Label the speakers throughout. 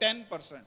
Speaker 1: 10%।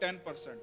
Speaker 1: 10%,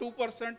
Speaker 1: 2%,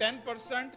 Speaker 1: 10%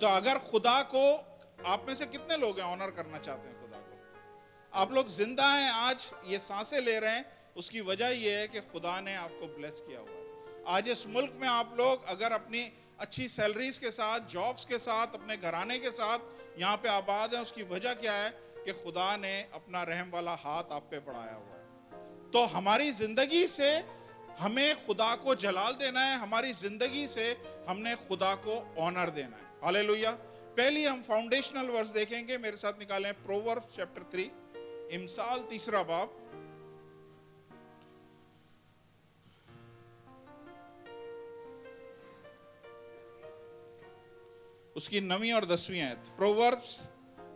Speaker 1: تو اگر خدا کو, آپ میں سے کتنے لوگ ہیں آنر کرنا چاہتے ہیں خدا کو؟ آپ لوگ زندہ ہیں, آج یہ سانسیں لے رہے ہیں, اس کی وجہ یہ ہے کہ خدا نے آپ کو بلیس کیا ہوا ہے. آج اس ملک میں آپ لوگ اگر اپنی اچھی سیلریز کے ساتھ, جابز کے ساتھ, اپنے گھرانے کے ساتھ یہاں پہ آباد ہیں, اس کی وجہ کیا ہے کہ خدا نے اپنا رحم والا ہاتھ آپ پہ بڑھایا ہوا ہے. تو ہماری زندگی سے ہمیں خدا کو جلال دینا ہے, ہماری زندگی سے ہم نے خدا کو آنر دینا ہے. ہاللیلویا. پہلی ہم فاؤنڈیشنل ورس دیکھیں گے, میرے ساتھ نکالیں پرووربس چیپٹر 3, امثال 3 باب, اس کی 9 اور 10 آیت. پرووربس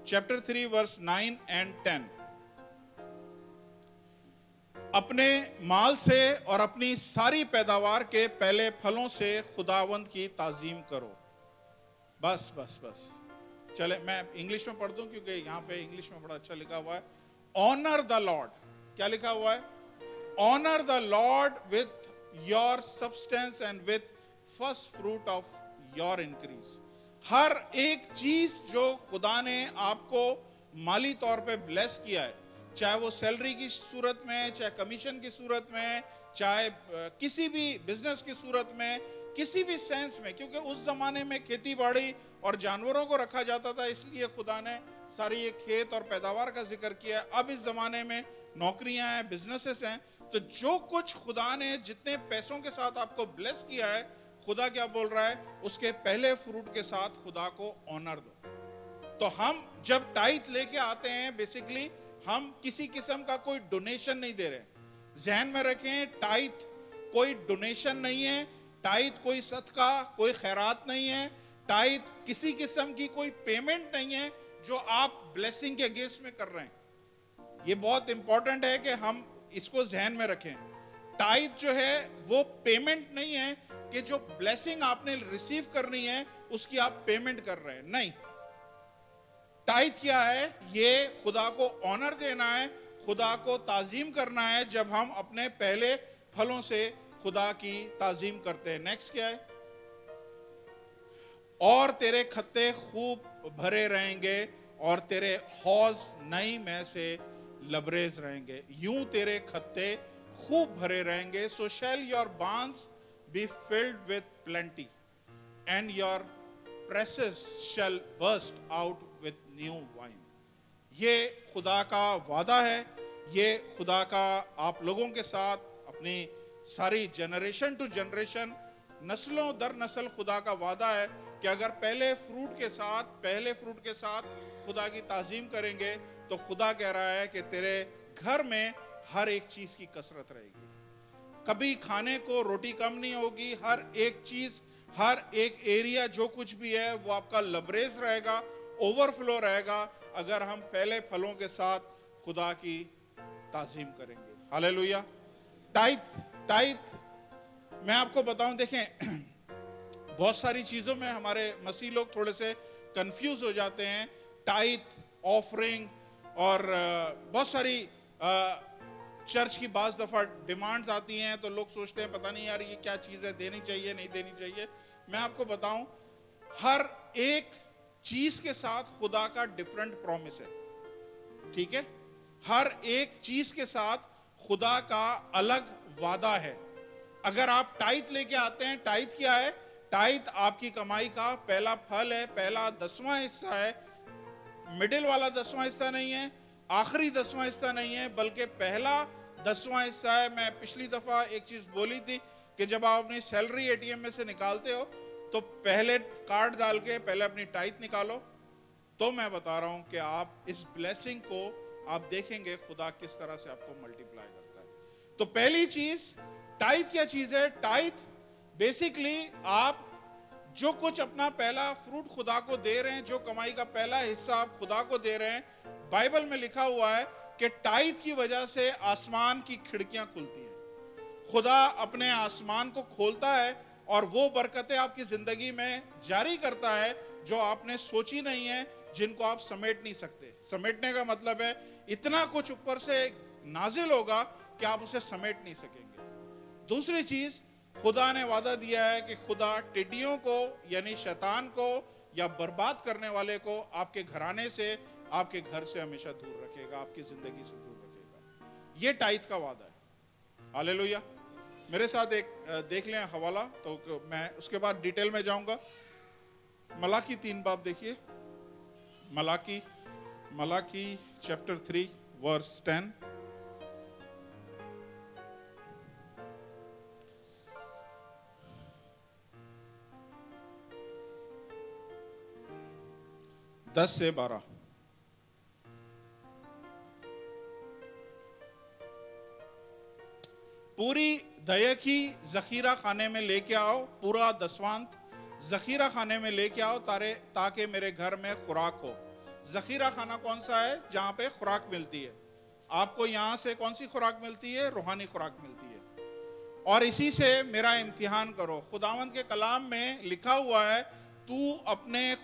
Speaker 1: چیپٹر 3 ورس 9 and 10. اپنے مال سے اور اپنی ساری پیداوار کے پہلے پھلوں سے خداوند کی تعظیم کرو. بس بس بس چلے میں انگلش میں پڑھ دوں کیونکہ یہاں پہ انگلش میں بڑا اچھا لکھا ہوا ہے. Honour the Lord. کیا لکھا ہوا ہے؟ Honour the Lord with your substance and with first fruit of your increase. ہر ایک چیز جو خدا نے آپ کو مالی طور پہ بلیس کیا ہے, چاہے وہ سیلری کی صورت میں, چاہے کمیشن کی صورت میں, چاہے کسی بھی بزنس کی صورت میں, کسی بھی سینس میں, کیونکہ اس زمانے میں کھیتی باڑی اور جانوروں کو رکھا جاتا تھا, اس لیے خدا نے ساری یہ کھیت اور پیداوار کا ذکر کیا ہے. اب اس زمانے میں نوکریاں ہیں, بزنسز ہیں, تو جو کچھ خدا نے جتنے پیسوں کے ساتھ آپ کو بلیس کیا ہے, خدا کیا بول رہا ہے, اس کے پہلے فروٹ کے ساتھ خدا کو آنر دو. تو ہم جب ٹائٹ لے کے آتے ہیں, بیسیکلی ہم کسی قسم کا کوئی ڈونیشن نہیں دے رہے. ذہن میں رکھیں, ٹائٹ کوئی ڈونیشن نہیں ہے, ٹائٹ کوئی صدقہ, کوئی خیرات نہیں ہے, ٹائٹ کسی قسم کی کوئی پیمنٹ نہیں ہے جو آپ بلیسنگ کے اگینسٹ میں کر رہے ہیں. یہ بہت امپورٹنٹ ہے کہ ہم اس کو ذہن میں رکھیں. ٹائٹ جو ہے وہ پیمنٹ نہیں ہے کہ جو بلیسنگ آپ نے ریسیو کرنی ہے اس کی آپ پیمنٹ کر رہے ہیں, نہیں. ٹائٹ کیا ہے؟ یہ خدا کو آنر دینا ہے, خدا کو تعظیم کرنا ہے جب ہم اپنے پہلے پھلوں سے خدا کی تعظیم کرتے ہیں. نیکسٹ کیا ہے؟ اور تیرے کھتے خوب بھرے رہیں گے اور تیرے حوض نئی میں سے لبریز رہیں گے. یوں تیرے کھتے خوب بھرے رہیں گے. So shall your barns be filled with plenty and your presses shall burst out with new wine. یہ خدا کا وعدہ ہے, یہ خدا کا آپ لوگوں کے ساتھ اپنی ساری جنریشن ٹو جنریشن, نسلوں در نسل خدا کا وعدہ ہے کہ اگر پہلے فروٹ کے ساتھ خدا کی تعظیم کریں گے تو خدا کہہ رہا ہے کہ تیرے گھر میں ہر ایک چیز کی کثرت رہے گی. کبھی کھانے کو روٹی کم نہیں ہوگی. ہر ایک چیز, ہر ایک ایریا جو کچھ بھی ہے وہ آپ کا لبریز رہے گا, اوور فلو رہے گا, اگر ہم پہلے پھلوں کے ساتھ خدا کی تعظیم کریں گے. ہاللیلویا. ٹائٹ میں آپ کو بتاؤں, دیکھیں بہت ساری چیزوں میں ہمارے مسیح لوگ تھوڑے سے کنفیوز ہو جاتے ہیں. ٹائٹ, آفرنگ, اور بہت ساری چرچ کی بعض دفعہ ڈیمانڈز آتی ہیں تو لوگ سوچتے ہیں پتہ نہیں یار یہ کیا چیز ہے, دینی چاہیے نہیں دینی چاہیے. میں آپ کو بتاؤں, ہر ایک چیز کے ساتھ خدا کا ڈیفرنٹ پرومس ہے, ٹھیک ہے. ہر ایک چیز کے ساتھ خدا کا الگ وعدہ ہے. اگر آپ ٹائٹ لے کے آتے ہیں, ٹائٹ کیا ہے؟ ٹائٹ آپ کی کمائی کا پہلا پھل ہے, پہلا 10واں حصہ ہے. مڈل والا 10واں حصہ نہیں ہے, آخری 10واں حصہ نہیں ہے, بلکہ پہلا 10واں حصہ ہے. میں پچھلی دفعہ ایک چیز بولی تھی کہ جب آپ اپنی سیلری اے ٹی ایم میں سے نکالتے ہو تو پہلے کارڈ ڈال کے پہلے اپنی ٹائٹ نکالو. تو میں بتا رہا ہوں کہ آپ اس بلیسنگ کو آپ دیکھیں گے خدا کس طرح سے آپ کو ملٹیپلائی کرتا ہے. تو پہلی چیز ٹائٹ کیا چیز ہے؟ ٹائٹ بیسیکلی آپ جو کچھ اپنا پہلا فروٹ خدا کو دے رہے ہیں, جو کمائی کا پہلا حصہ آپ خدا کو دے رہے ہیں. بائبل میں لکھا ہوا ہے کہ ٹائٹ کی وجہ سے آسمان کی کھڑکیاں کھلتی ہیں. خدا اپنے آسمان کو کھولتا ہے اور وہ برکتیں آپ کی زندگی میں جاری کرتا ہے جو آپ نے سوچی نہیں ہے, جن کو آپ سمیٹ نہیں سکتے. سمیٹنے کا مطلب ہے اتنا کچھ اوپر سے نازل ہوگا کہ آپ اسے سمیٹ نہیں سکیں گے. دوسری چیز, خدا نے وعدہ دیا ہے کہ خدا ٹڈیوں کو یعنی شیطان کو یا برباد کرنے والے کو آپ کے گھرانے سے آپ کے گھر سے ہمیشہ دور رکھے گا, آپ کی زندگی سے دور رکھے گا. یہ ٹائید کا وعدہ ہے. ہاللیلویا. میرے ساتھ ایک دیکھ لیں حوالہ, تو میں اس کے بعد ڈیٹیل میں جاؤں گا. ملاکی 3 باب دیکھیے. ملاکی چیپٹر 3 ورس 10. دس سے 12. پوری دہیکی ذخیرہ خانے میں لے کے آؤ, پورا دسوانت ذخیرہ خانے میں لے کے آؤ تاکہ میرے گھر میں خوراک ہو. ذخیرہ خانہ کون سا ہے؟ جہاں پہ خوراک ملتی ہے. آپ کو یہاں سے کون سی خوراک ملتی ہے؟ روحانی خوراک ملتی ہے. اور اسی سے میرا امتحان کرو. خداوند کے کلام میں لکھا ہوا ہے تو اپنے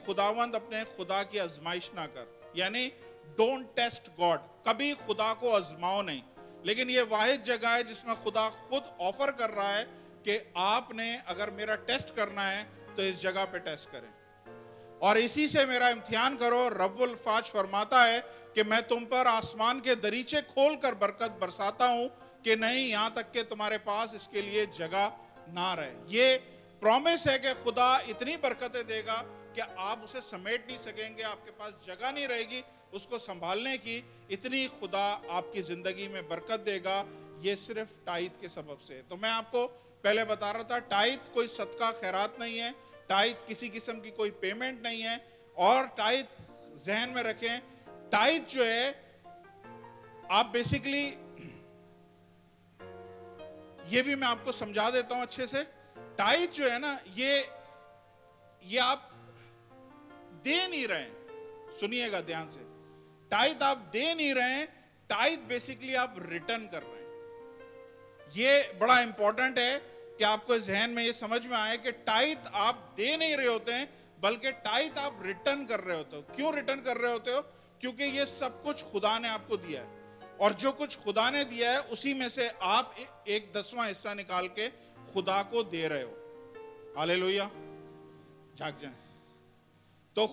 Speaker 1: خدا کی آزمائش نہ کر, یعنی ڈونٹ ٹیسٹ گاڈ. کبھی خدا کو آزماؤ نہیں. لیکن یہ واحد جگہ ہے جس میں خدا خود آفر کر رہا ہے کہ آپ نے اگر میرا ٹیسٹ کرنا ہے تو اس جگہ پہ ٹیسٹ کریں اور اسی سے میرا امتحان کرو. رب الفاظ فرماتا ہے کہ میں تم پر آسمان کے دریچے کھول کر برکت برساتا ہوں کہ نہیں یہاں تک کہ تمہارے پاس اس کے لیے جگہ نہ رہے. یہ پرومس ہے کہ خدا اتنی برکتیں دے گا کہ آپ اسے سمیٹ نہیں سکیں گے, آپ کے پاس جگہ نہیں رہے گی اس کو سنبھالنے کی. اتنی خدا آپ کی زندگی میں برکت دے گا. یہ صرف ٹائید کے سبب سے. تو میں آپ کو پہلے بتا رہا تھا ٹائید کوئی صدقہ خیرات نہیں ہے, ٹائید کسی قسم کی کوئی پیمنٹ نہیں ہے. اور ٹائید ذہن میں رکھیں, ٹائید جو ہے آپ بیسیکلی, یہ بھی میں آپ کو سمجھا دیتا ہوں اچھے سے. ٹائید جو ہے نا یہ آپ دے نہیں رہے ہیں. سنیے گا دھیان سے, ٹائید آپ دے نہیں رہے ہیں, ٹائید بیسیکلی آپ ریٹرن کر رہے ہیں. یہ بڑا امپورٹنٹ ہے کہ آپ کو ذہن میں یہ سمجھ میں آئے کہ ٹائید آپ دے نہیں رہے ہوتے ہیں بلکہ ٹائید آپ ریٹرن کر رہے ہوتے ہو. کیوں ریٹرن کر رہے ہوتے ہو؟ کیونکہ یہ سب کچھ خدا نے آپ کو دیا ہے اور جو کچھ خدا نے دیا ہے اسی میں سے آپ 1/10 حصہ نکال کے خدا کو دے رہے ہو. ہاللیلویا. جاگ جائیں. تو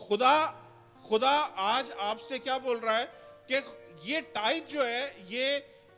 Speaker 1: خدا آج آپ سے کیا بول رہا ہے کہ یہ ٹائید جو ہے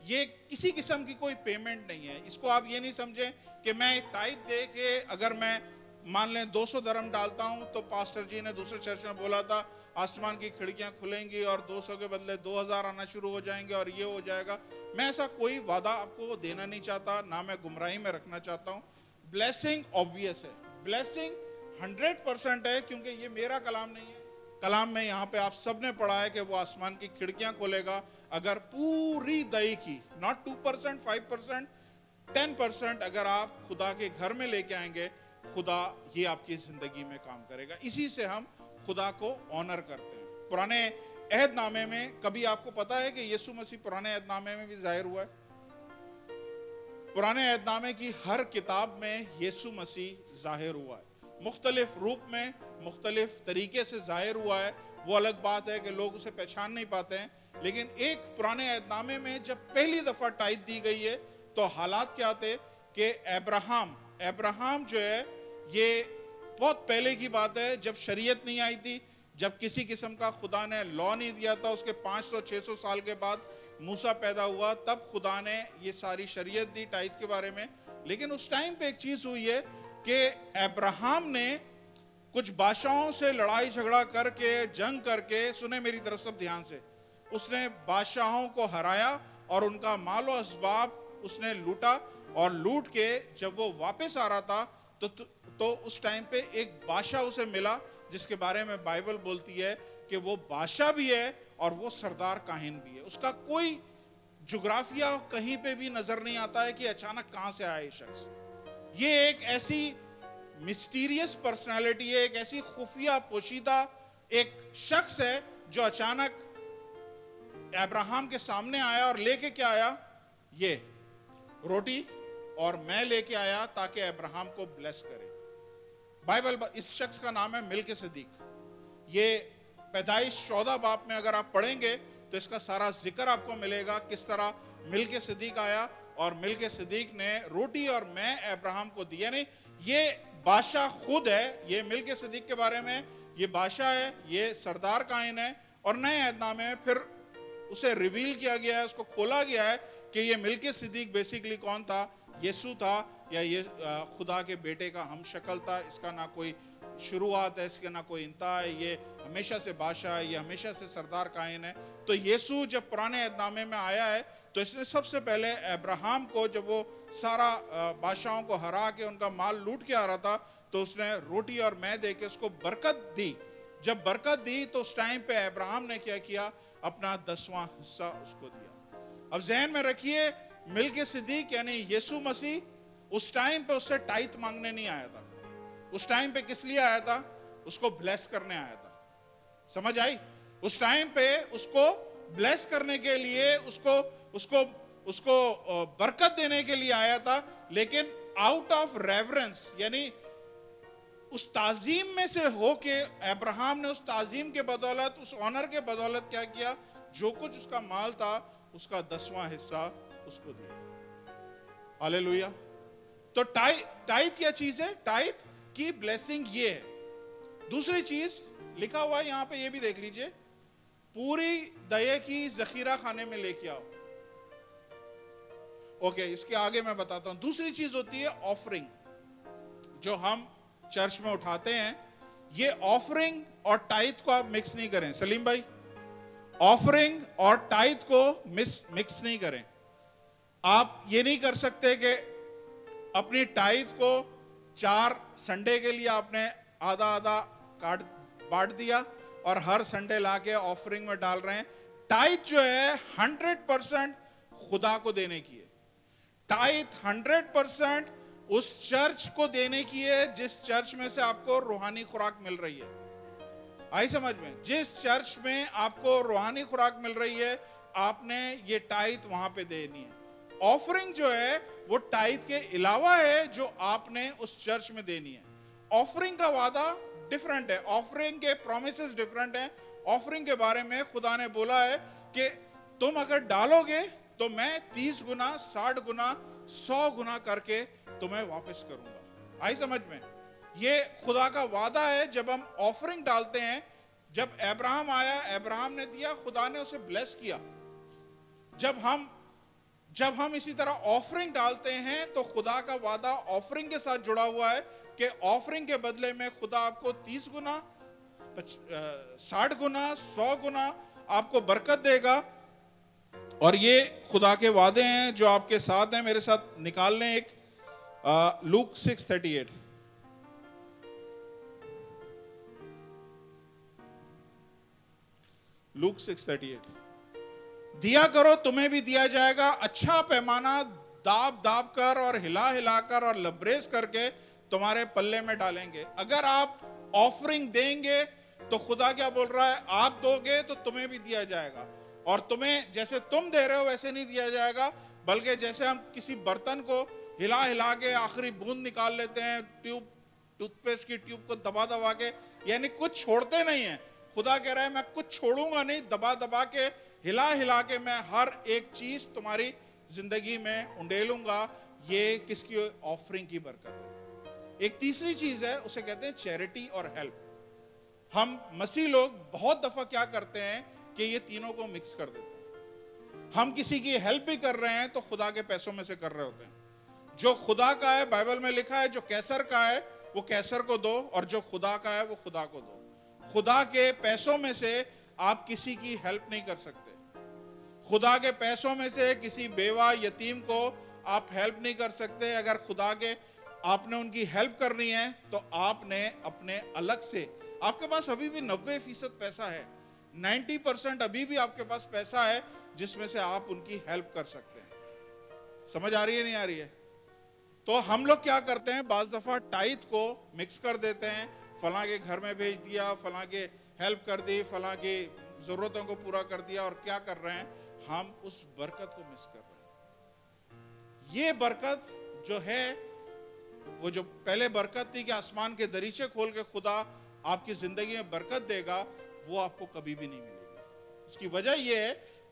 Speaker 1: یہ کسی قسم کی کوئی پیمنٹ نہیں ہے. اس کو آپ یہ نہیں سمجھیں کہ میں ٹائید دے کے اگر میں مان لیں 200 درہم ڈالتا ہوں تو پاسٹر جی نے دوسرے چرچ میں بولا تھا آسمان کی کھڑکیاں کھلیں گی اور 200 کے بدلے 2000 آنا شروع ہو جائیں گے اور یہ ہو جائے گا. میں ایسا کوئی وعدہ آپ کو دینا نہیں چاہتا, نہ میں گمراہی میں رکھنا چاہتا ہوں. بلیسنگ obvious ہے, بلیسنگ 100% ہے کیونکہ یہ میرا کلام نہیں ہے. کلام میں یہاں پہ آپ سب نے پڑھا ہے کہ وہ آسمان کی کھڑکیاں کھولے گا اگر پوری دہی کی, not 2%, 5%, 10% اگر آپ خدا کے گھر میں لے کے آئیں گے, خدا یہ آپ کی زندگی میں کام کرے گا. اسی سے ہم خدا کو آنر کرتے ہیں. پرانے عہد نامے میں کبھی آپ کو پتا ہے کہ یسوع مسیح پرانے عہد نامے میں بھی ظاہر ہوا ہے؟ پرانے عہد نامے کی ہر کتاب میں یسوع مسیح ظاہر ہوا ہے, مختلف روپ میں مختلف طریقے سے ظاہر ہوا ہے. وہ الگ بات ہے کہ لوگ اسے پہچان نہیں پاتے ہیں, لیکن ایک پرانے عہد نامے میں جب پہلی دفعہ ٹائید دی گئی ہے تو حالات کیا تھے کہ ابراہم جو ہے, یہ بہت پہلے کی بات ہے جب شریعت نہیں آئی تھی, جب کسی قسم کا خدا نے لا نہیں دیا تھا. اس کے 500-600 سال کے بعد موسیٰ پیدا ہوا, تب خدا نے یہ ساری شریعت دی ٹائید کے بارے میں. لیکن اس ٹائم پہ ایک چیز ہوئی ہے کہ ابراہم نے کچھ بادشاہوں سے لڑائی جھگڑا کر کے, جنگ کر کے, سنیں میری طرف سب دھیان سے, اس نے بادشاہوں کو ہرایا اور ان کا مال و اسباب اس نے لوٹا, اور لوٹ کے جب وہ واپس آ رہا تھا تو اس ٹائم پہ ایک بادشاہ اسے ملا جس کے بارے میں بائبل بولتی ہے کہ وہ بادشاہ بھی ہے اور وہ سردار کاہن بھی ہے. اس کا کوئی جغرافیہ کہیں پہ بھی نظر نہیں آتا ہے کہ اچانک کہاں سے آیا یہ شخص. یہ ایک ایسی مسٹیریس پرسنالٹی ہے, ایک ایسی خفیہ پوشیدہ ایک شخص ہے جو اچانک ابراہم کے سامنے آیا اور لے کے کیا آیا؟ یہ روٹی اور میں لے کے آیا تاکہ ابراہم کو بلیس کرے. بائبل اس شخص کا نام ہے ملک صدیق. یہ پیدائش 14 باب میں اگر آپ پڑھیں گے تو اس کا سارا ذکر آپ کو ملے گا کس طرح ملک صدیق آیا اور ملک صدیق نے روٹی اور میں ابراہم کو دی. یعنی یہ بادشاہ خود ہے, یہ ملک صدیق کے بارے میں, یہ بادشاہ ہے, یہ سردار کائن ہے. اور نئے عہد نامے میں پھر اسے ریویل کیا گیا ہے, اس کو کھولا گیا ہے کہ یہ ملک صدیق بیسیکلی کون تھا, یسوع تھا, یا یہ خدا کے بیٹے کا ہم شکل تھا. اس کا نہ کوئی شروعات ہے, اس کے نہ کوئی انتہا ہے, یہ ہمیشہ سے بادشاہ ہے, یہ ہمیشہ سے سردار کائن ہے. تو یسوع جب پرانے عہد نامے میں آیا ہے تو اس نے سب سے پہلے ابراہم کو, جب وہ سارا بادشاہوں کو ہرا کے ان کا مال لوٹ کے آ رہا تھا, تو اس نے روٹی اور میں دے کے اس کو برکت دی. جب برکت دی تو اس ٹائم پہ ابراہم نے کیا کیا, اپنا 10واں حصہ اس کو دیا. اب ذہن میں رکھیے, ملک صدیق یعنی یسوع مسیح اس ٹائم پہ اس سے ٹائت مانگنے نہیں آیا تھا. اس ٹائم پہ کس لیے آیا تھا؟ اس کو بلیس کرنے آیا تھا. سمجھ آئی؟ اس ٹائم پہ اس کو بلیس کرنے کے لیے, اس کو برکت دینے کے لیے آیا تھا. لیکن آؤٹ آف ریورنس, یعنی اس تعظیم میں سے ہو کے ابراہم نے اس تعظیم کے بدولت, اس آنر کے بدولت کیا کیا, جو کچھ اس کا مال تھا اس کا 10واں حصہ اس کو دیا. ہاللیلویا. تو ٹائت کیا چیز ہے؟ ٹائت کی بلیسنگ یہ ہے. دوسری چیز لکھا ہوا ہے یہاں پہ, یہ بھی دیکھ لیجئے, پوری دیا کی ذخیرہ خانے میں لے کے آؤ. اوکے, اس کے آگے میں بتاتا ہوں. دوسری چیز ہوتی ہے آفرنگ, جو ہم چرچ میں اٹھاتے ہیں. یہ آفرنگ اور ٹائت کو آپ مکس نہیں کریں. سلیم بھائی, آفرنگ اور ٹائت کو مکس نہیں کریں. آپ یہ نہیں کر سکتے کہ اپنی ٹائت کو 4 سنڈے کے لیے آپ نے آدھا بانٹ دیا اور ہر سنڈے لا کے آفرنگ میں ڈال رہے ہیں. ٹائت جو ہے 100% خدا کو دینے کی ہے. ٹائت 100% اس چرچ کو دینے کی ہے جس چرچ میں سے آپ کو روحانی خوراک مل رہی ہے. آئی سمجھ میں؟ جس چرچ میں آپ کو روحانی خوراک مل رہی ہے, آپ نے یہ ٹائت وہاں پہ دینی ہے. آفرنگ جو ہے وہ ٹائت کے علاوہ ہے جو آپ نے اس چرچ میں دینی ہے. آفرنگ کا وعدہ ڈیفرنٹ ہے, آفرنگ کے پرومیسز ڈیفرنٹ ہیں. آفرنگ کے بارے میں خدا نے بولا ہے کہ تم اگر ڈالو گے تو میں 30 گنا, 60 گنا, 100 گنا کر کے تمہیں واپس کروں گا. آئی سمجھ میں؟ یہ خدا کا وعدہ ہے. جب ہم آفرنگ ڈالتے ہیں, جب ابراہم آیا, ابراہم نے دیا, خدا نے اسے بلیس کیا. جب ہم اسی طرح آفرنگ ڈالتے ہیں تو خدا کا وعدہ آفرنگ کے ساتھ جڑا ہوا ہے کہ آفرنگ کے بدلے میں خدا آپ کو 30 گنا, 60 گنا, 100 گنا آپ کو برکت دے گا. اور یہ خدا کے وعدے ہیں جو آپ کے ساتھ ہیں. میرے ساتھ نکال لیں ایک لوک 6:38. لوک 6:38. دیا کرو تمہیں بھی دیا جائے گا, اچھا پیمانہ داب کر اور ہلا کر اور لبریز کر کے تمہارے پلے میں ڈالیں گے. اگر آپ آفرنگ دیں گے تو خدا کیا بول رہا ہے, آپ دو گے تو تمہیں بھی دیا جائے گا. اور تمہیں جیسے تم دے رہے ہو ویسے نہیں دیا جائے گا, بلکہ جیسے ہم کسی برتن کو ہلا کے آخری بوند نکال لیتے ہیں, ٹوتھ پیسٹ کی ٹیوب کو دبا کے, یعنی کچھ چھوڑتے نہیں ہیں. خدا کہہ رہا ہے میں کچھ چھوڑوں گا نہیں, دبا کے ہلا کے میں ہر ایک چیز تمہاری زندگی میں انڈیلوں گا. یہ کس کی آفرنگ کی برکت ہے. ایک تیسری چیز ہے, اسے کہتے ہیں چیریٹی اور ہیلپ. ہم مسیح لوگ بہت دفعہ کیا کرتے ہیں کہ یہ تینوں کو مکس کر دیتے ہیں. ہم کسی کی ہیلپ بھی کر رہے ہیں تو خدا کے پیسوں میں سے کر رہے ہوتے ہیں. جو خدا کا ہے, بائبل میں لکھا ہے, جو کیسر کا ہے وہ کیسر کو دو, اور جو خدا کا ہے وہ خدا کو دو. خدا کے پیسوں میں سے آپ کسی کی ہیلپ نہیں کر سکتے. خدا کے پیسوں میں سے کسی بیوہ یتیم کو آپ ہیلپ نہیں کر سکتے. اگر خدا کے آپ نے ان کی ہیلپ کرنی ہے تو آپ نے اپنے الگ سے, آپ کے پاس ابھی بھی 90% پیسہ ہے, 90% ابھی بھی آپ کے پاس پیسہ ہے جس میں سے آپ ان کی ہیلپ کر سکتے ہیں. سمجھ آ رہی ہے نہیں آ رہی ہے؟ تو ہم لوگ کیا کرتے ہیں, بعض دفعہ ٹائت کو مکس کر دیتے ہیں, فلاں کے گھر میں بھیج دیا, فلاں کے ہیلپ کر دی, فلاں کی ضرورتوں کو پورا کر دیا, اور کیا کر رہے ہیں, ہم اس برکت کو مس کر رہے ہیں. یہ برکت جو ہے, وہ جو پہلے برکت تھی کہ آسمان کے دریچے کھول کے خدا آپ کی زندگی میں برکت دے گا, وہ آپ کو کبھی بھی نہیں ملے گی. اس کی وجہ یہ ہے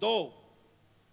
Speaker 1: 2।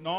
Speaker 1: 9।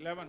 Speaker 1: 11,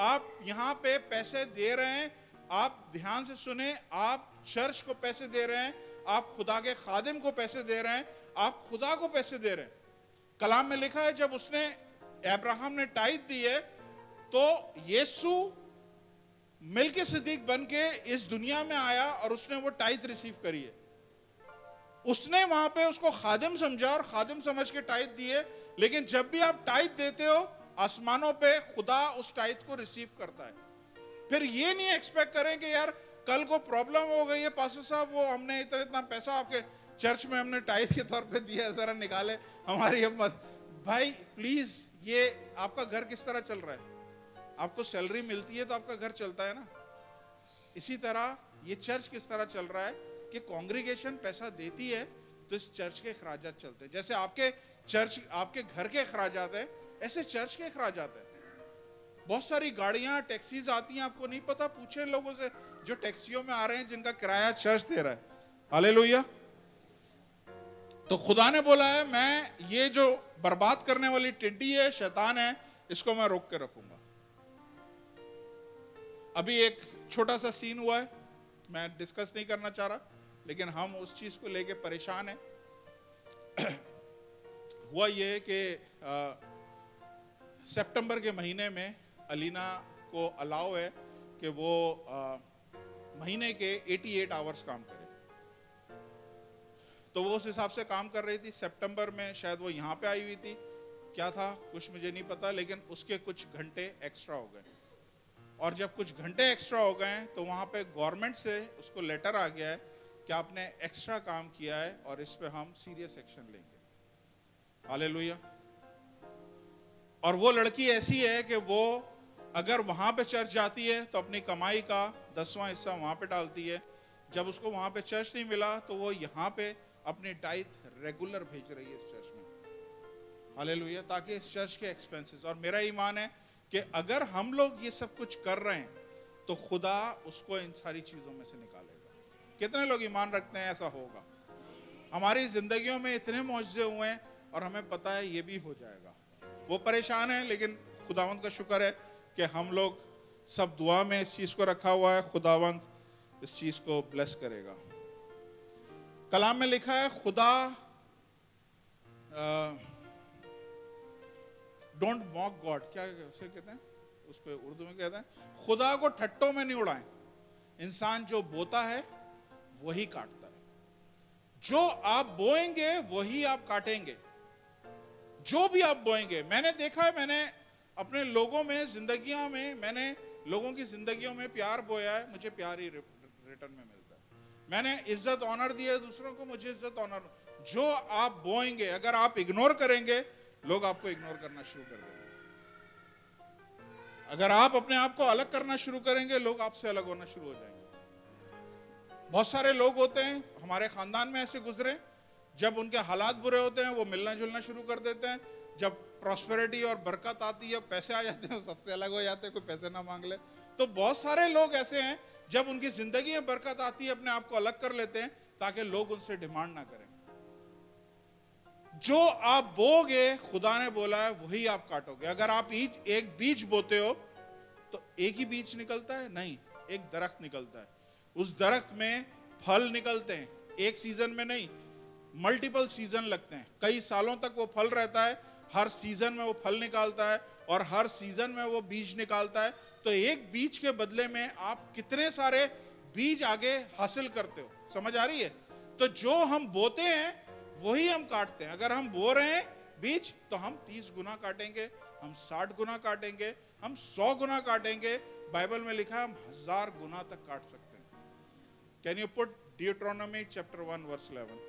Speaker 1: آپ یہاں پہ پیسے دے رہے ہیں, آپ دھیان سے سنیں, آپ چرچ کو پیسے دے رہے ہیں, آپ خدا کے خادم کو پیسے دے رہے ہیں, آپ خدا کو پیسے دے رہے ہیں. کلام میں لکھا ہے جب اس نے ابراہیم نے ٹائید دی ہے تو یسو ملک صدیق بن کے اس دنیا میں آیا اور اس نے وہ ٹائید ریسیو کری ہے. اس نے وہاں پہ اس کو خادم سمجھا اور خادم سمجھ کے ٹائید دیے. لیکن جب بھی آپ ٹائید دیتے ہو آسمانوں پہ خدا اس ٹائید کو ریسیو کرتا ہے. پھر یہ نہیں ایکسپیکٹ کریں کہ یار کل کو پرابلم ہو گئی ہے پاسٹر صاحب, وہ ہم نے اتنا پیسہ آپ کے چرچ میں ہم نے ٹائید کے طور پہ دیا, ذرا نکالے ہماری ہمت. بھائی پلیز, یہ آپ کا گھر کس طرح چل رہا ہے؟ آپ کو سیلری ملتی ہے تو آپ کا گھر چلتا ہے نا. اسی طرح یہ چرچ کس طرح چل رہا ہے کہ کانگریگیشن پیسہ دیتی ہے تو اس چرچ کے اخراجات چلتے ہیں. جیسے آپ کے چرچ, آپ کے گھر کے اخراجات ہیں, ایسے چرچ کے اخراجات ہیں. بہت ساری گاڑیاں ٹیکسیز آتی ہیں, آپ کو نہیں پتا, پوچھیں لوگوں سے جو ٹیکسیوں میں آ رہے ہیں جن کا کرایہ چرچ دے رہا ہے. ہاللیلویا. تو خدا نے بولا ہے میں یہ جو برباد کرنے والی ٹڈی ہے, شیطان ہے, اس کو میں روک کے رکھوں گا. ابھی ایک چھوٹا سا سین ہوا ہے, میں ڈسکس نہیں کرنا چاہ رہا, لیکن ہم اس چیز کو لے کے پریشان ہیں. ہوا یہ کہ سپٹمبر کے مہینے میں الینا کو الاؤ ہے کہ وہ مہینے کے 88 آورز کام کرے. تو وہ اس حساب سے کام کر رہی تھی. سپٹمبر میں شاید وہ یہاں پہ آئی ہوئی تھی, کیا تھا کچھ مجھے نہیں پتا, لیکن اس کے کچھ گھنٹے ایکسٹرا ہو گئے. اور جب کچھ گھنٹے ایکسٹرا ہو گئے ہیں تو وہاں پہ گورنمنٹ سے اس کو لیٹر آ گیا ہے کہ آپ نے ایکسٹرا کام کیا ہے اور اس پہ ہم سیریس ایکشن لیں گے. ہاللیلویا. اور وہ لڑکی ایسی ہے کہ وہ اگر وہاں پہ چرچ جاتی ہے تو اپنی کمائی کا 10واں حصہ وہاں پہ ڈالتی ہے. جب اس کو وہاں پہ چرچ نہیں ملا تو وہ یہاں پہ اپنی ٹائید ریگولر بھیج رہی ہے اس چرچ میں. ہاللیلویا. تاکہ اس چرچ کے ایکسپینسز, اور میرا ایمان ہے کہ اگر ہم لوگ یہ سب کچھ کر رہے ہیں تو خدا اس کو ان ساری چیزوں میں سے نکالے گا. کتنے لوگ ایمان رکھتے ہیں ایسا ہوگا؟ ہماری زندگیوں میں اتنے معجزے ہوئے ہیں اور ہمیں پتا ہے یہ بھی ہو جائے گا. وہ پریشان ہیں, لیکن خداوند کا شکر ہے کہ ہم لوگ سب دعا میں اس چیز کو رکھا ہوا ہے. خداوند اس چیز کو بلیس کرے گا. کلام میں لکھا ہے خدا ڈونٹ موک گاڈ, کیا اسے کہتے ہیں, اس کو اردو میں کہتے ہیں خدا کو ٹھٹوں میں نہیں اڑائیں. انسان جو بوتا ہے وہی کاٹتا ہے. جو آپ بوئیں گے وہی آپ کاٹیں گے. جو بھی آپ بوئیں گے. میں نے دیکھا ہے, میں نے اپنے لوگوں میں زندگیوں میں, میں نے لوگوں کی زندگیوں میں پیار بویا ہے, مجھے پیار ہی ریٹرن میں ملتا ہے. میں نے عزت آنر دی ہے دوسروں کو, مجھے عزت آنر. جو آپ بوئیں گے, اگر آپ اگنور کریں گے لوگ آپ کو اگنور کرنا شروع کر دیں گے. اگر آپ اپنے آپ کو الگ کرنا شروع کریں گے لوگ آپ سے الگ ہونا شروع ہو جائیں گے. بہت سارے لوگ ہوتے ہیں ہمارے خاندان میں ایسے گزرے, جب ان کے حالات برے ہوتے ہیں وہ ملنا جلنا شروع کر دیتے ہیں. جب پراسپیرٹی اور برکت آتی ہے, پیسے آ جاتے ہیں, سب سے الگ ہو جاتے ہیں, کوئی پیسے نہ مانگ لے. تو بہت سارے لوگ ایسے ہیں جب ان کی زندگی میں برکت آتی ہے اپنے آپ کو الگ کر لیتے ہیں تاکہ لوگ ان سے ڈیمانڈ نہ کریں. جو آپ بو گے خدا نے بولا ہے وہی آپ کاٹو گے. اگر آپ ایک بیج بوتے ہو تو ایک ہی بیج نکلتا ہے؟ نہیں, ایک درخت نکلتا ہے. اس درخت میں پھل نکلتے ہیں, ایک سیزن میں نہیں, ملٹیپل سیزن لگتے ہیں. کئی سالوں تک وہ پھل رہتا ہے, ہر سیزن میں وہ پھل نکالتا ہے اور ہر سیزن میں وہ بیج نکالتا ہے. تو ایک بیج کے بدلے میں آپ کتنے سارے بیج آگے حاصل کرتے ہو. سمجھ آ رہی ہے؟ تو جو ہم بوتے ہیں وہی ہم کاٹتے ہیں. اگر ہم بو رہے ہیں بیج تو ہم 30 گنا کاٹیں گے, ہم 60 گنا کاٹیں گے, ہم 100 گنا کاٹیں گے. بائبل میں لکھا ہے ہم 1000 گنا تک کاٹ سکتے ہیں. Can you put Deuteronomy chapter 1 verse 11?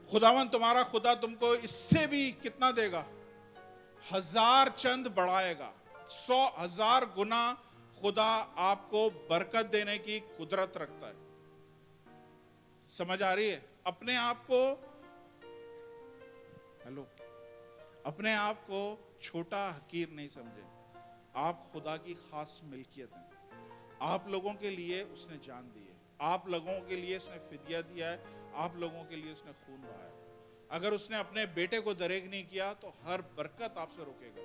Speaker 1: خداوند تمہارا خدا تم کو اس سے بھی کتنا دے گا؟ 1000 چند بڑھائے گا. 100,000 گنا خدا آپ کو برکت دینے کی قدرت رکھتا ہے. سمجھ آ رہی ہے؟ اپنے آپ کو اپنے آپ کو چھوٹا حقیر نہیں سمجھے. آپ خدا کی خاص ملکیت ہیں. آپ لوگوں کے لیے اس نے جان دی ہے. آپ لوگوں کے لیے اس نے فدیہ دیا ہے, آپ لوگوں کے لیے اس نے خون بہایا ہے. اگر اس نے اپنے بیٹے کو دریغ نہیں کیا تو ہر برکت آپ سے روکے گا,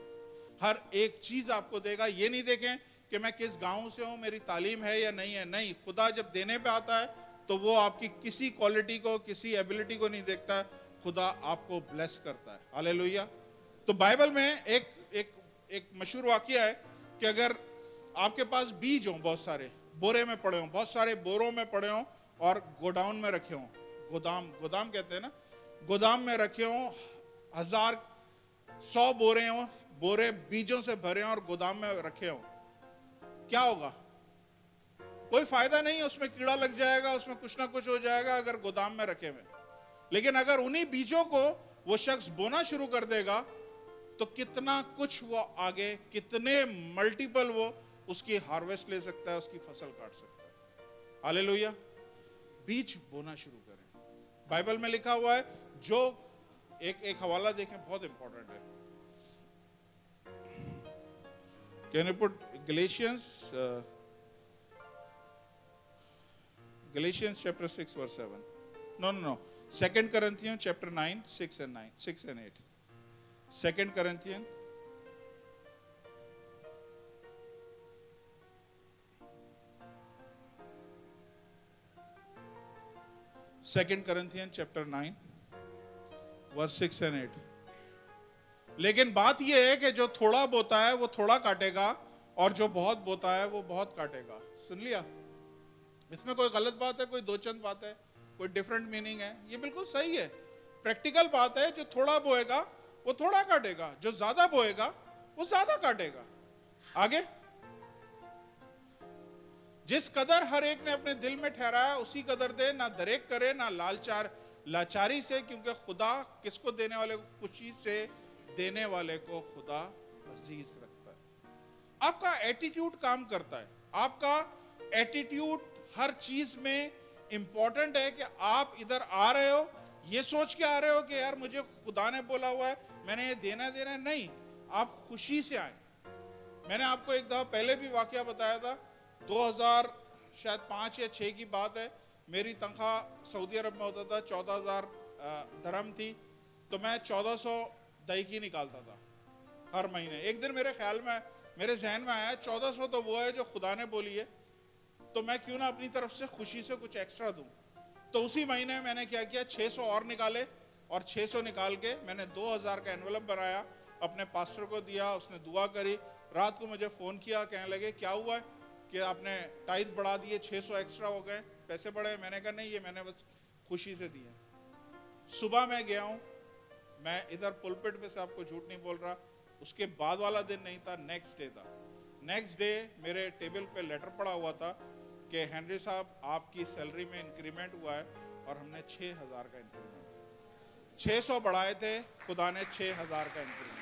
Speaker 1: ہر ایک چیز آپ کو دے گا. یہ نہیں دیکھیں کہ میں کس گاؤں سے ہوں, میری تعلیم ہے یا نہیں ہے. نہیں, خدا جب دینے پہ آتا ہے تو وہ آپ کی کسی کوالٹی کو, کسی ایبلٹی کو نہیں دیکھتا ہے, خدا آپ کو بلیس کرتا ہے. ہاللیلویہ. تو بائبل میں ایک مشہور واقعہ ہے کہ اگر آپ کے پاس بیج ہوں, بہت سارے بورے میں پڑے ہوں, بہت سارے بوروں میں پڑے ہوں اور گوڈاؤن میں رکھے ہوں, گودام کہتے ہیں نا, گودام میں رکھے ہوں, 100 بورے ہوں, بورے بیجوں سے بھرے ہوں اور گودام میں رکھے ہوں, کیا ہوگا؟ کوئی فائدہ نہیں ہے, اس میں کیڑا لگ جائے گا, اس میں کچھ نہ کچھ ہو جائے گا اگر گودام میں رکھے ہوئے. لیکن اگر انہی بیجوں کو وہ شخص بونا شروع کر دے گا تو کتنا کچھ وہ آگے, کتنے ملٹیپل وہ اس کی ہارویسٹ لے سکتا ہے, اس کی فصل کاٹ سکتا ہے. ہاللیلویہ. بیج بونا شروع کریں. بائبل میں لکھا ہوا ہے, جو ایک حوالہ دیکھیں, بہت امپورٹنٹ ہے. Can you put Galatians chapter 6 verse 7? No. 2 Corinthians chapter 9, 6 and 8. 2 Corinthians. Second Corinthians chapter 9 verse 6 and 8. لیکن بات یہ ہے کہ جو تھوڑا بوتا ہے وہ تھوڑا کاٹے گا, اور جو بہت بوتا ہے وہ بہت کاٹے گا. سن لیا؟ اس میں کوئی غلط بات ہے, کوئی دو چند بات ہے, کوئی ڈیفرنٹ میننگ ہے؟ یہ بالکل صحیح ہے, پریکٹیکل بات ہے. جو تھوڑا بوئے گا وہ تھوڑا کاٹے گا, جو زیادہ بوئے گا وہ زیادہ کاٹے گا. آگے, جس قدر ہر ایک نے اپنے دل میں ٹھہرایا اسی قدر دے, نہ دریغ کرے نہ لاچاری سے, کیونکہ خدا کس کو دینے والے کو خوشی سے دینے والے کو خدا عزیز رکھتا ہے. آپ کا ایٹیٹیوڈ کام کرتا ہے. آپ کا ایٹیٹیوڈ ہر چیز میں امپورٹنٹ ہے کہ آپ ادھر آ رہے ہو یہ سوچ کے آ رہے ہو کہ یار مجھے خدا نے بولا ہوا ہے, میں نے یہ دینا ہے. نہیں, آپ خوشی سے آئیں. میں نے آپ کو ایک دفعہ پہلے بھی واقعہ بتایا تھا, 2005 یا 6 کی بات ہے. میری تنخواہ سعودی عرب میں ہوتا تھا 14,000 درہم تھی, تو میں 1400 دہی کی نکالتا تھا ہر مہینے. ایک دن میرے خیال میں, میرے ذہن میں آیا 1400 تو وہ ہے جو خدا نے بولی ہے, تو میں کیوں نہ اپنی طرف سے خوشی سے کچھ ایکسٹرا دوں. تو اسی مہینے میں نے کیا کیا, 600 اور نکالے, اور 600 نکال کے میں نے 2000 کا انویلپ بنایا, اپنے پاسٹر کو دیا, اس نے دعا کری. رات کو مجھے فون کیا, کہنے لگے کیا ہوا ہے کہ آپ نے ٹائید بڑھا دیے, 600 ایکسٹرا ہو گئے, پیسے بڑھے. میں نے کہا نہیں, یہ میں نے بس خوشی سے دیے. صبح میں گیا ہوں, میں ادھر پلپٹ پہ سے آپ کو جھوٹ نہیں بول رہا, اس کے بعد والا دن نہیں تھا, نیکسٹ ڈے تھا. نیکسٹ ڈے میرے ٹیبل پہ لیٹر پڑا ہوا تھا کہ ہنری صاحب آپ کی سیلری میں انکریمنٹ ہوا ہے, اور ہم نے 6000 کا انکریمنٹ, 600 بڑھائے تھے, خدا نے 6000 کا انکریمنٹ.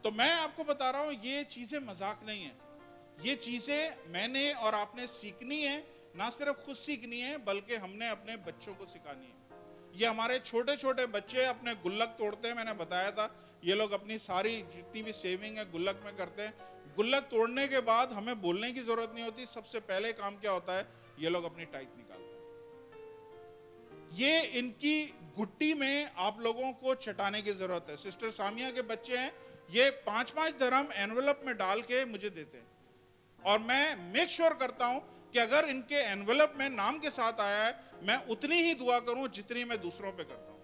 Speaker 1: تو میں آپ کو بتا رہا ہوں یہ چیزیں مذاق نہیں ہیں. یہ چیزیں میں نے اور آپ نے سیکھنی ہے, نہ صرف خود سیکھنی ہے بلکہ ہم نے اپنے بچوں کو سکھانی ہے. یہ ہمارے چھوٹے چھوٹے بچے اپنے گلک توڑتے ہیں. میں نے بتایا تھا یہ لوگ اپنی ساری جتنی بھی سیونگ ہے گلک میں کرتے ہیں. گلک توڑنے کے بعد ہمیں بولنے کی ضرورت نہیں ہوتی, سب سے پہلے کام کیا ہوتا ہے, یہ لوگ اپنی ٹائپ نکالتے ہیں. یہ ان کی گٹی میں آپ لوگوں کو چٹانے کی ضرورت ہے. سسٹر سامیہ کے بچے ہیں, یہ 5 درہم انویلپ میں ڈال کے مجھے دیتے ہیں, اور میں میک شور کرتا ہوں کہ اگر ان کے انویلپ میں نام کے ساتھ آیا ہے, میں اتنی ہی دعا کروں جتنی میں دوسروں پہ کرتا ہوں.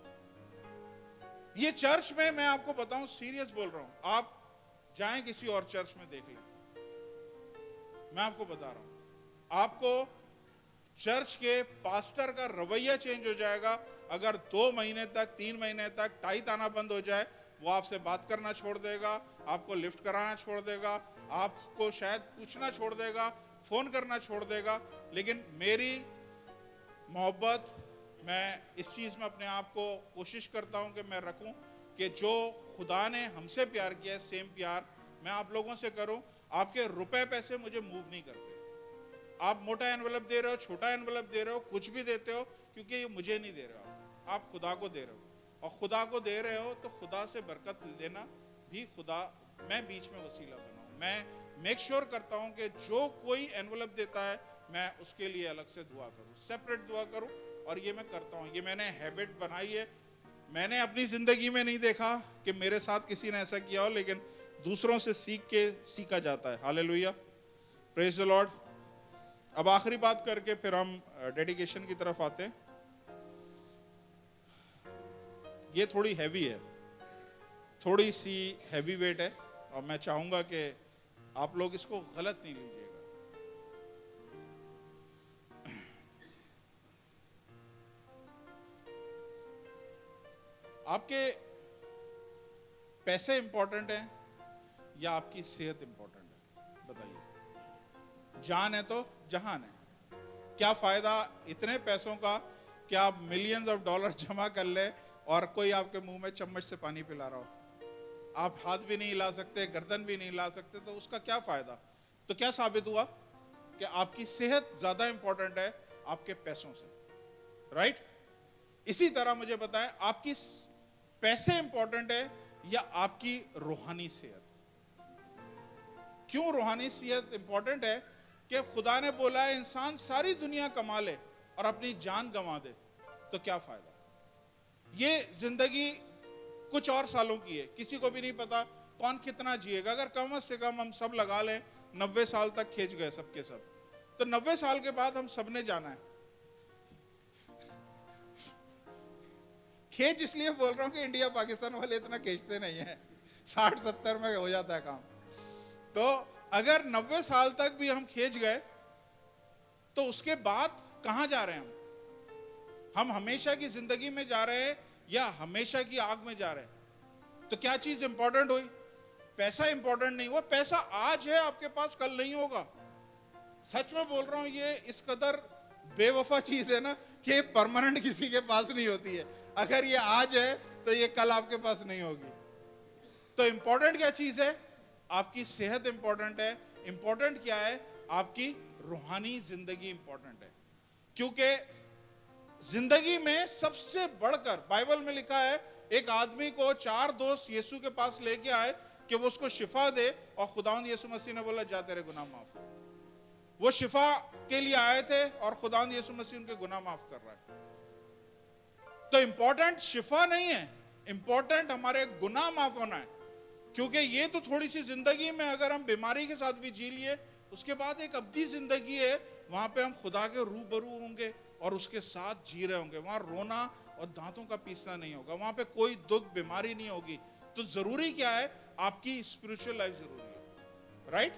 Speaker 1: یہ چرچ میں آپ کو بتاؤں, سیریس بول رہا ہوں, آپ جائیں کسی اور چرچ میں دیکھ لیں, میں آپ کو بتا رہا ہوں, آپ کو چرچ کے پاسٹر کا رویہ چینج ہو جائے گا اگر 2 مہینے تک 3 مہینے تک ٹائٹ آنا بند ہو جائے. وہ آپ سے بات کرنا چھوڑ دے گا, آپ کو لفٹ کرانا چھوڑ دے گا, آپ کو شاید پوچھنا چھوڑ دے گا, فون کرنا چھوڑ دے گا. لیکن میری محبت, میں اس چیز میں اپنے آپ کو کوشش کرتا ہوں کہ میں رکھوں کہ جو خدا نے ہم سے پیار کیا ہے سیم پیار میں آپ لوگوں سے کروں. آپ کے روپے پیسے مجھے موو نہیں کرتے. آپ موٹا انویلپ دے رہے ہو, چھوٹا انویلپ دے رہے ہو, کچھ بھی دیتے ہو, کیونکہ یہ مجھے نہیں دے رہے ہو, آپ خدا کو دے رہے ہو. اور خدا کو دے رہے ہو تو خدا سے برکت لینا بھی, خدا, میں بیچ میں وسیلہ بناؤں, میک شور کرتا ہوں کہ جو کوئی انویلپ دیتا ہے میں اس کے لیے الگ سے دعا کروں, سیپریٹ دعا کروں, اور یہ میں کرتا ہوں. یہ میں نے ہیبٹ بنائی ہے. میں نے اپنی زندگی میں نہیں دیکھا کہ میرے ساتھ کسی نے ایسا کیا ہو, لیکن دوسروں سے سیکھ کے سیکھا جاتا ہے. ہاللیلویا, پریز دی لارڈ. اب آخری بات کر کے پھر ہم ڈیڈیکیشن کی طرف آتے ہیں. یہ تھوڑی ہیوی ہے, تھوڑی سی ہیوی ویٹ ہے, اور میں چاہوں گا کہ آپ لوگ اس کو غلط نہیں لیجیے گا. آپ کے پیسے امپورٹنٹ ہیں یا آپ کی صحت امپورٹنٹ ہے؟ بتائیے. جان ہے تو جہان ہے. کیا فائدہ اتنے پیسوں کا کہ آپ ملینز آف ڈالر جمع کر لیں اور کوئی آپ کے منہ میں چمچ سے پانی پلا رہا ہو, آپ ہاتھ بھی نہیں ہلا سکتے, گردن بھی نہیں ہلا سکتے, تو اس کا کیا فائدہ؟ تو کیا ثابت ہوا کہ آپ کی صحت زیادہ امپورٹنٹ ہے آپ کے پیسوں سے, رائٹ؟ اسی طرح مجھے بتائیں, آپ کی پیسے امپورٹنٹ ہے یا آپ کی روحانی صحت؟ کیوں روحانی صحت امپورٹنٹ ہے؟ کہ خدا نے بولا ہے انسان ساری دنیا کما لے اور اپنی جان گنوا دے تو کیا فائدہ؟ یہ زندگی کچھ اور سالوں کی ہے, کسی کو بھی نہیں پتا کون کتنا جیے گا. اگر کم سے کم ہم سب لگا لیں 90 سال تک کھینچ گئے سب کے سب, تو 90 سال کے بعد ہم سب نے جانا ہے. کھینچ اس لیے بول رہا ہوں کہ انڈیا پاکستان والے اتنا کھینچتے نہیں ہیں, 60-70 میں ہو جاتا ہے کام. تو اگر 90 سال تک بھی ہم کھینچ گئے تو اس کے بعد کہاں جا رہے ہیں ہم ہمیشہ کی زندگی میں جا رہے ہیں یا ہمیشہ کی آگ میں جا رہے ہیں؟ تو کیا چیز امپورٹنٹ ہوئی؟ پیسہ امپورٹنٹ نہیں ہوا. پیسہ آج ہے آپ کے پاس, کل نہیں ہوگا. سچ میں بول رہا ہوں, یہ اس قدر بے وفا چیز ہے نا کہ یہ پرماننٹ کسی کے پاس نہیں ہوتی ہے. اگر یہ آج ہے تو یہ کل آپ کے پاس نہیں ہوگی. تو امپورٹنٹ کیا چیز ہے؟ آپ کی صحت امپورٹنٹ ہے. امپورٹنٹ کیا ہے؟ آپ کی روحانی زندگی امپورٹنٹ ہے. کیونکہ زندگی میں سب سے بڑھ کر, بائبل میں لکھا ہے, ایک آدمی کو 4 دوست یسوع کے پاس لے کے آئے کہ وہ اس کو شفا دے, اور خداوند یسوع مسیح نے بولا جا تیرے گناہ معاف. وہ شفا کے لیے آئے تھے اور خداوند یسوع مسیح ان کے گناہ معاف کر رہا ہے. تو امپورٹنٹ شفا نہیں ہے, امپورٹنٹ ہمارے گناہ معاف ہونا ہے. کیونکہ یہ تو تھوڑی سی زندگی میں اگر ہم بیماری کے ساتھ بھی جی لیے, اس کے بعد ایک ابدی زندگی ہے, وہاں پہ ہم خدا کے روبرو ہوں گے اور اس کے ساتھ جی رہے ہوں گے. وہاں رونا اور دانتوں کا پیسنا نہیں ہوگا, وہاں پہ کوئی دکھ بیماری نہیں ہوگی. تو ضروری کیا ہے؟ آپ کی اسپریچول لائف ضروری ہے, رائٹ؟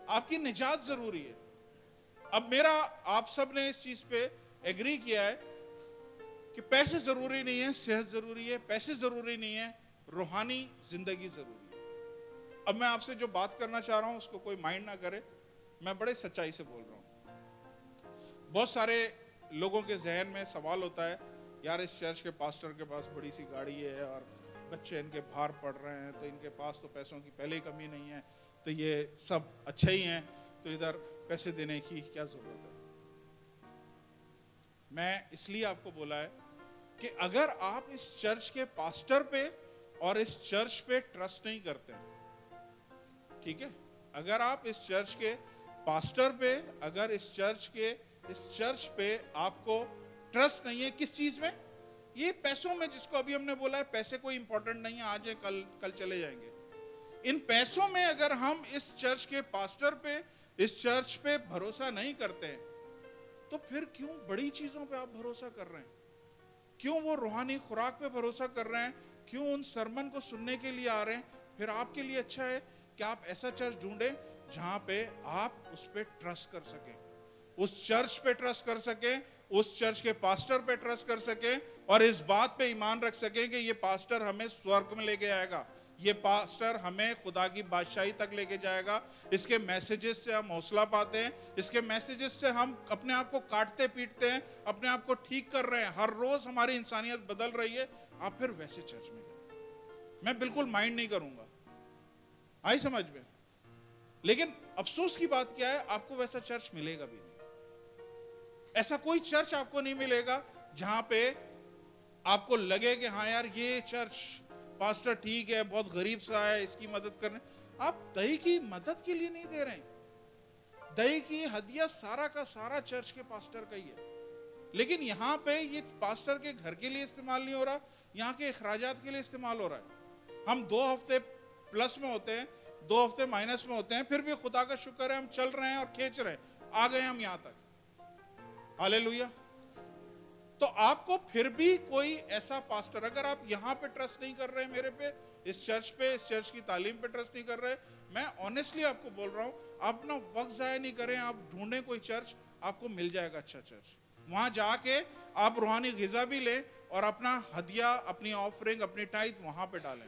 Speaker 1: آپ کی نجات ضروری ہے. اب میرا آپ سب نے اس چیز پہ ایگری کیا ہے کہ پیسے ضروری نہیں ہے, صحت ضروری ہے. پیسے ضروری نہیں ہے, روحانی زندگی ضروری ہے. اب میں آپ سے جو بات کرنا چاہ رہا ہوں اس کو کوئی مائنڈ نہ کرے, میں بڑے سچائی سے بول رہا ہوں. بہت سارے لوگوں کے ذہن میں سوال ہوتا ہے, یار اس چرچ کے پاسٹر کے پاس بڑی سی گاڑی ہے اور بچے ان کے باہر پڑھ رہے ہیں, تو ان کے پاس تو پیسوں کی پہلے ہی کمی نہیں ہے, تو یہ سب اچھے ہی ہیں, تو ادھر پیسے دینے کی کیا ضرورت ہے؟ میں اس لیے آپ کو بولا ہے کہ اگر آپ اس چرچ کے پاسٹر پہ اور اس چرچ پہ ٹرسٹ نہیں کرتے ہیں, ٹھیک ہے, اگر آپ اس چرچ کے پاسٹر پہ, اگر اس چرچ پہ آپ کو ٹرسٹ نہیں ہے, کس چیز میں؟ یہ پیسوں میں, جس کو ابھی ہم نے بولا ہے پیسے کوئی امپورٹنٹ نہیں ہے, آج ہے کل چلے جائیں گے. ان پیسوں میں اگر ہم اس چرچ کے پاسٹر پہ, اس چرچ پہ بھروسہ نہیں کرتے ہیں, تو پھر کیوں بڑی چیزوں پہ آپ بھروسہ کر رہے ہیں؟ کیوں وہ روحانی خوراک پہ بھروسہ کر رہے ہیں؟ کیوں ان سرمن کو سننے کے لیے آ رہے ہیں؟ پھر آپ کے لیے اچھا ہے کہ آپ ایسا چرچ ڈھونڈیں جہاں پہ آپ اس پہ ٹرسٹ کر سکیں, اس چرچ پہ ٹرسٹ کر سکیں, اس چرچ کے پاسٹر پہ ٹرسٹ کر سکیں, اور اس بات پہ ایمان رکھ سکیں کہ یہ پاسٹر ہمیں سورگ میں لے کے آئے گا, یہ پاسٹر ہمیں خدا کی بادشاہی تک لے کے جائے گا. اس کے میسیجز سے ہم حوصلہ پاتے ہیں, اس کے میسیجز سے ہم اپنے آپ کو کاٹتے پیٹتے ہیں, اپنے آپ کو ٹھیک کر رہے ہیں, ہر روز ہماری انسانیت بدل رہی ہے. آپ پھر ویسے چرچ میں جائیں, میں بالکل مائنڈ نہیں کروں گا, آئی سمجھ میں؟ لیکن افسوس کی بات کیا ہے, آپ کو ویسا چرچ ملے گا بھی نہیں. ایسا کوئی چرچ آپ کو نہیں ملے گا جہاں پہ آپ کو لگے کہ ہاں یار یہ چرچ پاسٹر ٹھیک ہے, بہت غریب سا ہے, اس کی مدد کرنے. آپ دہی کی مدد کے لیے نہیں دے رہے ہیں. دہی کی ہدیہ سارا کا سارا چرچ کے پاسٹر کا ہی ہے. لیکن یہاں پہ یہ پاسٹر کے گھر کے لیے استعمال نہیں ہو رہا, یہاں کے اخراجات کے لیے استعمال ہو رہا ہے. ہم 2 ہفتے پلس میں ہوتے ہیں, 2 ہفتے مائنس میں ہوتے ہیں, پھر بھی خدا کا شکر ہے ہم چل رہے ہیں اور کھینچ رہے ہیں, آ گئے ہم یہاں تک. ہالےلویا. تو آپ کو پھر بھی کوئی ایسا پاسٹر, اگر آپ یہاں پہ ٹرسٹ نہیں کر رہے میرے پہ, اس چرچ پہ, اس چرچ کی تعلیم پہ ٹرسٹ نہیں کر رہے, میں آنیسٹلی آپ کو بول رہا ہوں, آپ اپنا وقت ضائع نہیں کریں, آپ ڈھونڈیں کوئی چرچ, آپ کو مل جائے گا اچھا چرچ. وہاں جا کے آپ روحانی غذا بھی لیں اور اپنا ہدیہ, اپنی آفرنگ, اپنی ٹائٹ وہاں پہ ڈالیں.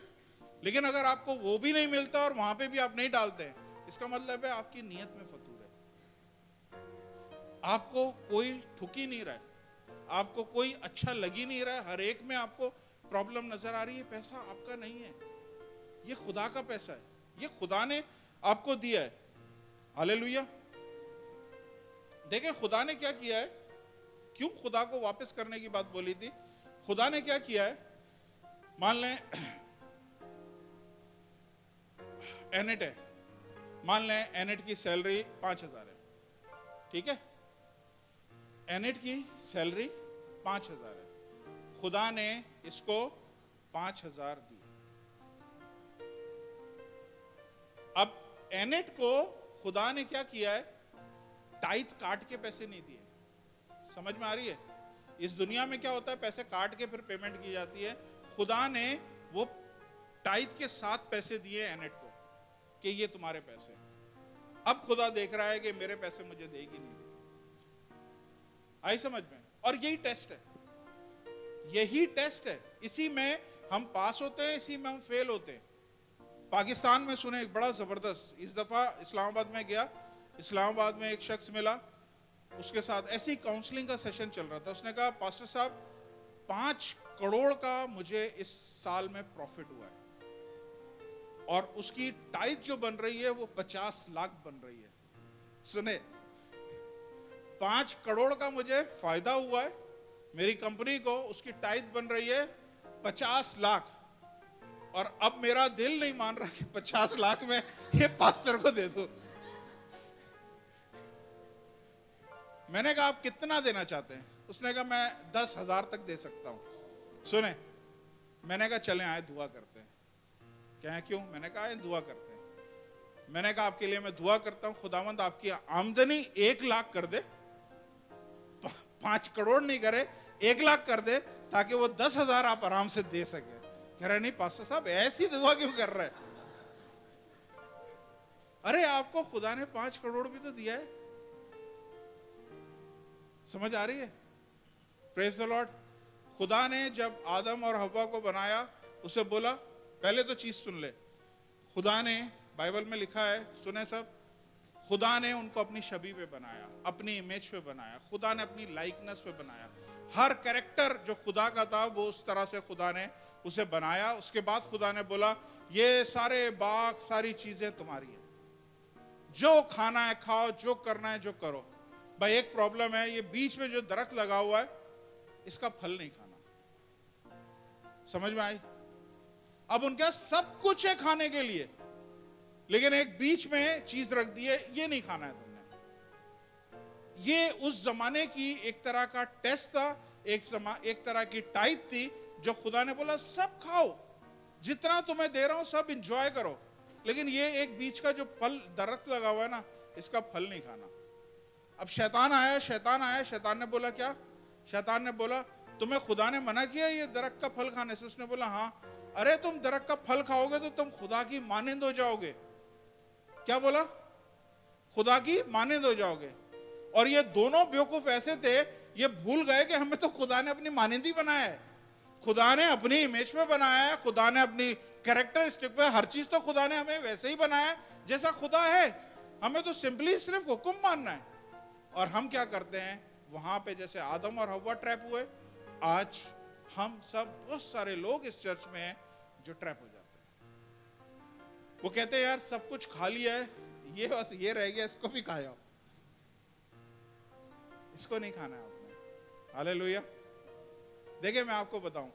Speaker 1: لیکن اگر آپ کو وہ بھی نہیں ملتا اور وہاں پہ بھی آپ نہیں ڈالتے ہیں, اس کا مطلب ہے آپ کی نیت میں فتور ہے. آپ کو کوئی ٹھکی نہیں رہا ہے, آپ کو کوئی اچھا لگی نہیں رہا ہے, ہر ایک میں آپ کو پرابلم نظر آ رہی ہے. پیسہ آپ کا نہیں ہے, یہ خدا کا پیسہ ہے, یہ خدا نے آپ کو دیا ہے. ہالےلویا. دیکھیں خدا نے کیا کیا ہے, کیوں خدا کو واپس کرنے کی بات بولی تھی. خدا نے کیا کیا ہے, مان لیں اینٹ ہے, مان لیں اینٹ کی سیلری 5,000 ہے, ٹھیک ہے, اینٹ کی سیلری 5,000 ہے, خدا نے اس کو 5,000 دی. اب اینٹ کو خدا نے کیا کیا ہے, ٹائٹ کاٹ کے پیسے نہیں دیے. سمجھ میں آ رہی ہے؟ اس دنیا میں کیا ہوتا ہے, پیسے کاٹ کے پھر پیمنٹ کی جاتی ہے. خدا نے وہ ٹائٹ کے ساتھ پیسے دیے اینٹ کو کہ یہ تمہارے پیسے. اب خدا دیکھ رہا ہے کہ میرے پیسے مجھے دے گی نہیں دے گی. آئی سمجھ میں؟ اور یہی ٹیسٹ ہے, یہی ٹیسٹ ہے. اسی میں ہم پاس ہوتے ہیں, اسی میں ہم فیل ہوتے ہیں. پاکستان میں سنیں ایک بڑا زبردست, اس دفعہ اسلام آباد میں گیا, اسلام آباد میں ایک شخص ملا, اس کے ساتھ ایسی کاؤنسلنگ کا سیشن چل رہا تھا. اس نے کہا پاسٹر صاحب 5 کروڑ کا مجھے اس سال میں پروفٹ ہوا ہے, اور اس کی ٹائٹ جو بن رہی ہے وہ 50 لاکھ بن رہی ہے. سنیں, 5 کروڑ کا مجھے فائدہ ہوا ہے میری کمپنی کو, اس کی ٹائٹ بن رہی ہے 50 لاکھ, اور اب میرا دل نہیں مان رہا کہ 50 لاکھ میں یہ پاسٹر کو دے دو. میں نے کہا آپ کتنا دینا چاہتے ہیں؟ اس نے کہا میں 10,000 تک دے سکتا ہوں. سنیں, میں نے کہا چلیں آئے دعا کرتے ہیں. کہیں کیوں؟ میں نے کہا آئے دعا کرتے ہیں. میں نے کہا آپ کے لیے میں دعا کرتا ہوں, خداوند آپ کی آمدنی 1 لاکھ کر دے, 5 کروڑ نہیں کرے, 1 لاکھ کر دے, تاکہ وہ 10,000 آپ آرام سے دے سکیں. کہہ رہے نہیں پاسٹر صاحب ایسی دعا کیوں کر رہے؟ ارے آپ کو خدا نے 5 کروڑ بھی تو دیا ہے. سمجھ آ رہی ہے؟ پریز دی لارڈ. خدا نے جب آدم اور حوا کو بنایا, اسے بولا پہلے تو چیز سن لے. خدا نے, بائبل میں لکھا ہے, سنیں سب, خدا نے ان کو اپنی شبیہ پہ بنایا, اپنی امیج پہ بنایا, خدا نے اپنی لائکنس پہ بنایا. ہر کریکٹر جو خدا کا تھا وہ اس طرح سے خدا نے اسے بنایا. اس کے بعد خدا نے بولا یہ سارے باغ, ساری چیزیں تمہاری ہیں, جو کھانا ہے کھاؤ, جو کرنا ہے جو کرو. بھائی ایک پرابلم ہے, یہ بیچ میں جو درخت لگا ہوا ہے اس کا پھل نہیں کھانا. سمجھ میں آئی؟ اب ان کا سب کچھ ہے کھانے کے لیے, لیکن ایک بیچ میں چیز رکھ دی ہے, یہ نہیں کھانا ہے تم نے. یہ اس زمانے کی ایک طرح کا ٹیسٹ تھا, ایک طرح کی ٹائپ تھی, جو خدا نے بولا سب کھاؤ, جتنا تمہیں دے رہا ہوں سب انجوائے کرو, لیکن یہ ایک بیچ کا جو پھل درخت لگا ہوا ہے نا, اس کا پھل نہیں کھانا. اب شیطان آیا, شیطان نے بولا کیا؟ شیطان نے بولا تمہیں خدا نے منع کیا یہ درخت کا پھل کھانے سے؟ اس نے بولا ہاں. ارے تم درخت کا پھل کھاؤ گے تو تم خدا کی مانند ہو جاؤ گے. کیا بولا؟ خدا کی مانند ہو جاؤ گے. اور یہ دونوں بیوقوف ایسے تھے, یہ بھول گئے کہ ہمیں تو خدا نے اپنی مانندی بنایا ہے, خدا نے اپنی امیج میں بنایا ہے, خدا نے اپنی کریکٹرسٹک پہ, ہر چیز تو خدا نے ہمیں ویسے ہی بنایا ہے جیسا خدا ہے. ہمیں تو سمپلی صرف حکم ماننا ہے. اور ہم کیا کرتے ہیں, وہاں پہ جیسے آدم اور حوا ٹریپ ہوئے, آج ہم سب, بہت سارے لوگ اس چرچ میں ہیں جو ٹریپ ہو جاتے ہیں. وہ کہتے ہیں یار سب کچھ کھا لیا ہے, یہ بس یہ رہ گیا, اس کو بھی کھایا, اس کو نہیں کھانا ہے آپ نے. ہالےلویا. دیکھیں میں آپ کو بتاؤں,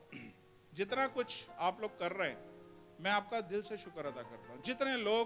Speaker 1: جتنا کچھ آپ لوگ کر رہے ہیں, میں آپ کا دل سے شکر ادا کرتا ہوں. جتنے لوگ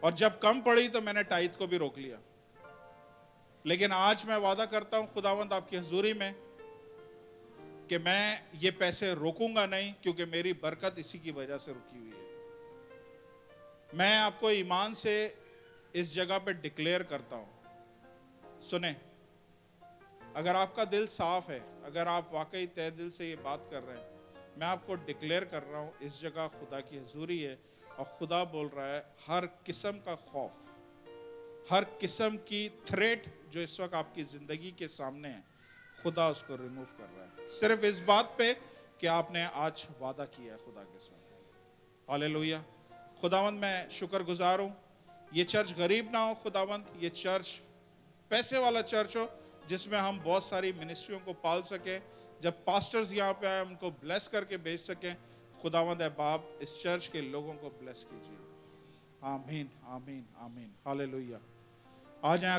Speaker 1: اور جب کم پڑی تو میں نے ٹائد کو بھی روک لیا. لیکن آج میں وعدہ کرتا ہوں خداوند آپ کی حضوری میں کہ میں یہ پیسے روکوں گا نہیں, کیونکہ میری برکت اسی کی وجہ سے رکی ہوئی ہے. میں آپ کو ایمان سے اس جگہ پہ ڈکلیئر کرتا ہوں, سنیں, اگر آپ کا دل صاف ہے, اگر آپ واقعی تہ دل سے یہ بات کر رہے ہیں, میں آپ کو ڈکلیئر کر رہا ہوں اس جگہ خدا کی حضوری ہے, اور خدا بول رہا ہے ہر قسم کا خوف, ہر قسم کی تھریٹ جو اس وقت آپ کی زندگی کے سامنے ہے, خدا اس کو ریموو کر رہا ہے, صرف اس بات پہ کہ آپ نے آج وعدہ کیا ہے خدا کے ساتھ. ہاللیلویہ. خداوند میں شکر گزار ہوں, یہ چرچ غریب نہ ہو خداوند, یہ چرچ پیسے والا چرچ ہو جس میں ہم بہت ساری منسٹریوں کو پال سکیں, جب پاسٹرز یہاں پہ آئے ان کو بلیس کر کے بھیج سکیں. خداوند اے باپ اس چرچ کے لوگوں کو بلیس کیجیے. آمین آمین آمین. ہاللیلویہ. آ جائیں.